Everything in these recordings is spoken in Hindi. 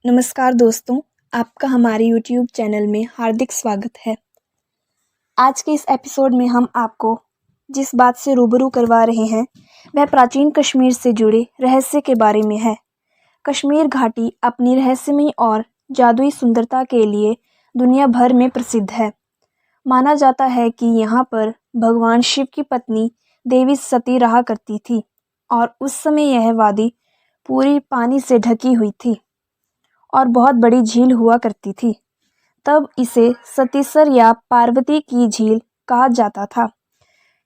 नमस्कार दोस्तों, आपका हमारे YouTube चैनल में हार्दिक स्वागत है। आज के इस एपिसोड में हम आपको जिस बात से रूबरू करवा रहे हैं वह प्राचीन कश्मीर से जुड़े रहस्य के बारे में है। कश्मीर घाटी अपनी रहस्यमयी और जादुई सुंदरता के लिए दुनिया भर में प्रसिद्ध है। माना जाता है कि यहाँ पर भगवान शिव की पत्नी देवी सती रहा करती थी और उस समय यह वादी पूरी पानी से ढकी हुई थी और बहुत बड़ी झील हुआ करती थी। तब इसे सतीसर या पार्वती की झील कहा जाता था।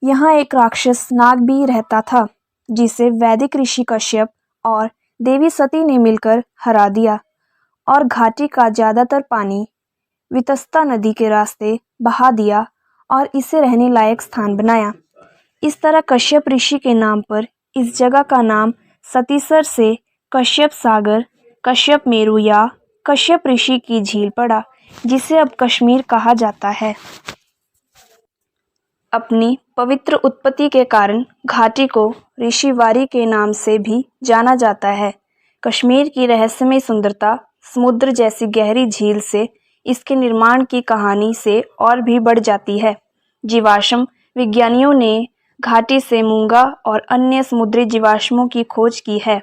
यहाँ एक राक्षस नाग भी रहता था जिसे वैदिक ऋषि कश्यप और देवी सती ने मिलकर हरा दिया और घाटी का ज़्यादातर पानी वितस्ता नदी के रास्ते बहा दिया और इसे रहने लायक स्थान बनाया। इस तरह कश्यप ऋषि के नाम पर इस जगह का नाम सतीसर से कश्यप सागर, कश्यप मेरु या कश्यप ऋषि की झील पड़ा, जिसे अब कश्मीर कहा जाता है। अपनी पवित्र उत्पत्ति के कारण घाटी को ऋषिवारी के नाम से भी जाना जाता है। कश्मीर की रहस्यमय सुंदरता समुद्र जैसी गहरी झील से इसके निर्माण की कहानी से और भी बढ़ जाती है। जीवाश्म विज्ञानियों ने घाटी से मूंगा और अन्य समुद्री जीवाश्मों की खोज की है।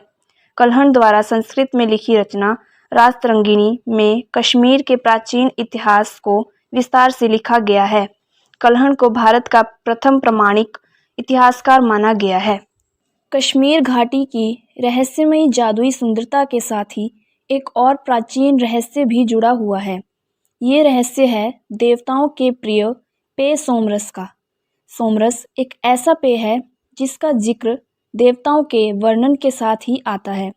कल्हण द्वारा संस्कृत में लिखी रचना रास्तरंगिणी में कश्मीर के प्राचीन इतिहास को विस्तार से लिखा गया है। कल्हण को भारत का प्रथम प्रामाणिक इतिहासकार माना गया है। कश्मीर घाटी की रहस्यमयी जादुई सुंदरता के साथ ही एक और प्राचीन रहस्य भी जुड़ा हुआ है। ये रहस्य है देवताओं के प्रिय पेय सोमरस का। सोमरस एक ऐसा पेय है जिसका जिक्र देवताओं के वर्णन के साथ ही आता है।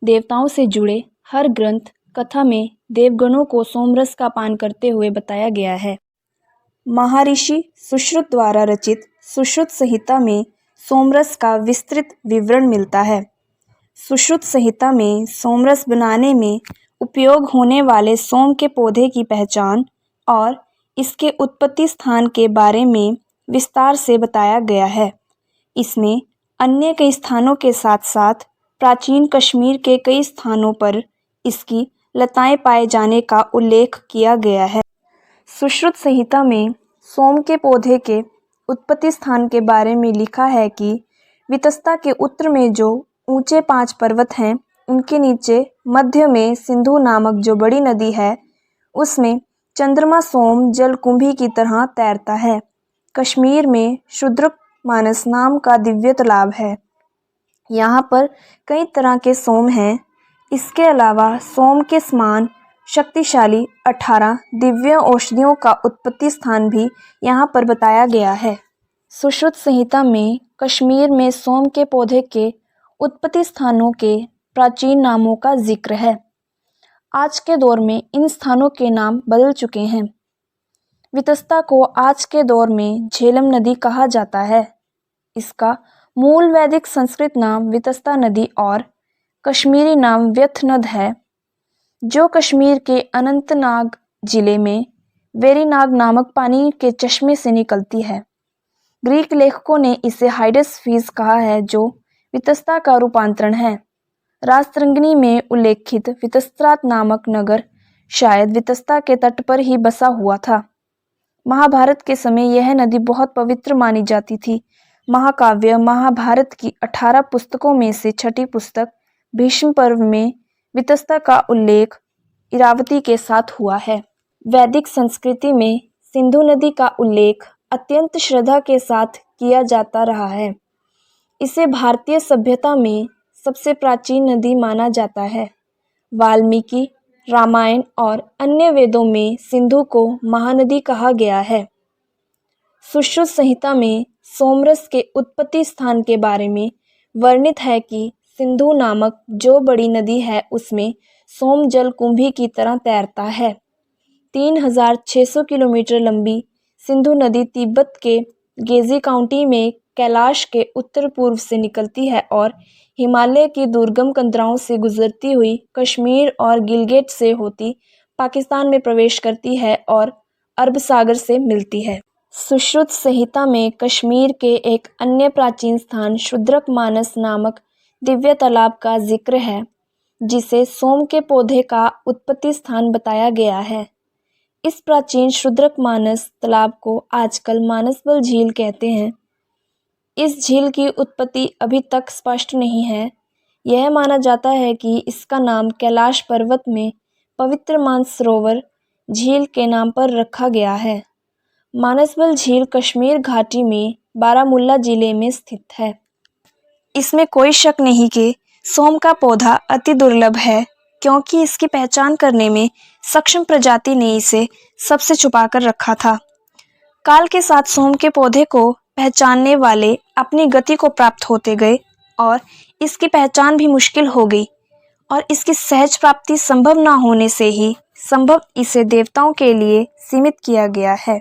देवताओं से जुड़े हर ग्रंथ कथा में देवगणों को सोमरस का पान करते हुए बताया गया है। महर्षि सुश्रुत द्वारा रचित सुश्रुत संहिता में सोमरस का विस्तृत विवरण मिलता है। सुश्रुत संहिता में सोमरस बनाने में उपयोग होने वाले सोम के पौधे की पहचान और इसके उत्पत्ति स्थान के बारे में विस्तार से बताया गया है। इसमें अन्य कई स्थानों के साथ साथ प्राचीन कश्मीर के कई स्थानों पर इसकी लताएं पाए जाने का उल्लेख किया गया है। सुश्रुत संहिता में सोम के पौधे के उत्पत्ति स्थान के बारे में लिखा है कि वितस्ता के उत्तर में जो ऊंचे 5 पर्वत हैं, उनके नीचे मध्य में सिंधु नामक जो बड़ी नदी है, उसमें चंद्रमा सोम जलकुंभी की तरह तैरता है। कश्मीर में शूद्रक मानस नाम का दिव्य तालाब है। यहाँ पर कई तरह के सोम हैं। इसके अलावा सोम के समान शक्तिशाली 18 दिव्य औषधियों का उत्पत्ति स्थान भी यहाँ पर बताया गया है। सुश्रुत संहिता में कश्मीर में सोम के पौधे के उत्पत्ति स्थानों के प्राचीन नामों का जिक्र है। आज के दौर में इन स्थानों के नाम बदल चुके हैं। वितस्ता को आज के दौर में झेलम नदी कहा जाता है। इसका मूल वैदिक संस्कृत नाम वितस्ता नदी और कश्मीरी नाम व्यथनद है, जो कश्मीर के अनंतनाग जिले में वेरीनाग नामक पानी के चश्मे से निकलती है। ग्रीक लेखकों ने इसे हाइडेसफीज कहा है, जो वितस्ता का रूपांतरण है। रास्तरंगिणी में उल्लेखित वितस्त्रात नामक नगर शायद वितस्ता के तट पर ही बसा हुआ था। महाभारत के समय यह नदी बहुत पवित्र मानी जाती थी। महाकाव्य महाभारत की 18 पुस्तकों में से छठी पुस्तक भीष्म पर्व में वितस्ता का उल्लेख इरावती के साथ हुआ है। वैदिक संस्कृति में सिंधु नदी का उल्लेख अत्यंत श्रद्धा के साथ किया जाता रहा है। इसे भारतीय सभ्यता में सबसे प्राचीन नदी माना जाता है। वाल्मीकि रामायण और अन्य वेदों में सिंधु को महानदी कहा गया है। सुश्रुत संहिता में सोमरस के उत्पत्ति स्थान के बारे में वर्णित है कि सिंधु नामक जो बड़ी नदी है, उसमें सोम जल कुंभी की तरह तैरता है। 3600 किलोमीटर लंबी सिंधु नदी तिब्बत के गेजी काउंटी में कैलाश के उत्तर पूर्व से निकलती है और हिमालय की दुर्गम कंदराओं से गुजरती हुई कश्मीर और गिलगित से होती पाकिस्तान में प्रवेश करती है और अरब सागर से मिलती है। सुश्रुत संहिता में कश्मीर के एक अन्य प्राचीन स्थान शूद्रक मानस नामक दिव्य तालाब का जिक्र है। जिसे सोम के पौधे का उत्पत्ति स्थान बताया गया है। इस प्राचीन क्षुद्रक मानस तालाब को आजकल मानसबल झील कहते हैं। इस झील की उत्पत्ति अभी तक स्पष्ट नहीं है। यह माना जाता है कि इसका नाम कैलाश पर्वत में पवित्र मानसरोवर झील के नाम पर रखा गया है। मानसबल झील कश्मीर घाटी में बारामूला जिले में स्थित है। इसमें कोई शक नहीं कि सोम का पौधा अति दुर्लभ है, क्योंकि इसकी पहचान करने में सक्षम प्रजाति ने इसे सबसे छुपाकर रखा था। काल के साथ सोम के पौधे को पहचानने वाले अपनी गति को प्राप्त होते गए और इसकी पहचान भी मुश्किल हो गई, और इसकी सहज प्राप्ति संभव न होने से ही संभव इसे देवताओं के लिए सीमित किया गया है।